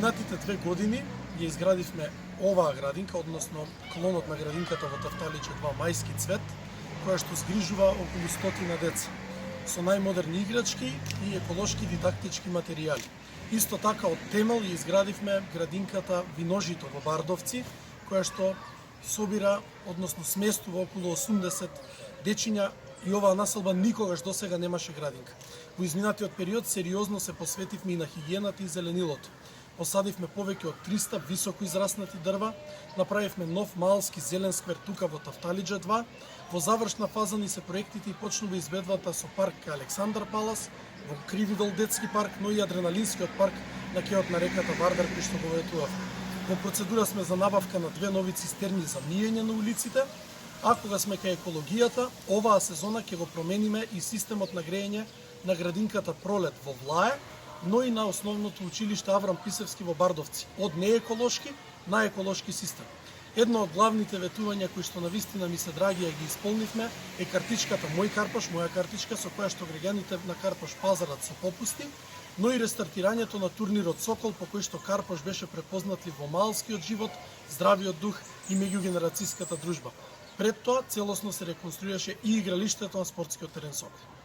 изминатите 2 години ја изградивме оваа градинка, односно клонот на градинката во Тафталиџе 2 Мајски цвет, која што згрижува околу 100 деца со најмодерни играчки и еколошки дидактички материјали. Исто така од темел ја изградивме градинката Виножито во Бардовци, која што собира, односно сместува околу 80 дечиња и оваа населба никогаш досега немаше градинка. Во изминатиот период сериозно се посветивме и на хигиената и зеленилото. Посадивме повеќе од 300 високо израснати дрва, направивме нов маалски зелен сквер тука во Тафталиџе 2. Во завршна фаза ни се проектите и почнува изvedбата со парк Александар Палас, во Кривидол детски парк, но и адреналинскиот парк на кеот на реката Вардар, кој што го ветувавме. Во процедура сме за набавка на 2 нови цистерни за миење на улиците, а кога сме кај екологијата, оваа сезона ќе го промениме и системот на грејење на градинката Пролет во Влае, но и на основното училиште Аврам Писевски во Бардовци, од нееколошки на еколошки систем. Едно од главните ветувања кои што навистина ми се драги ја ги исполнивме е картичката Мој Карпаш, моја картичка, со која што граѓаните на Карпаш пазарат со попусти, но и рестартирањето на турнирот Сокол, по кој што Карпаш беше препознатлив во маалскиот живот, здравиот дух и меѓугенерацијската дружба. Пред тоа целосно се реконструираше и игралиштето на спортскиот терен Сокол.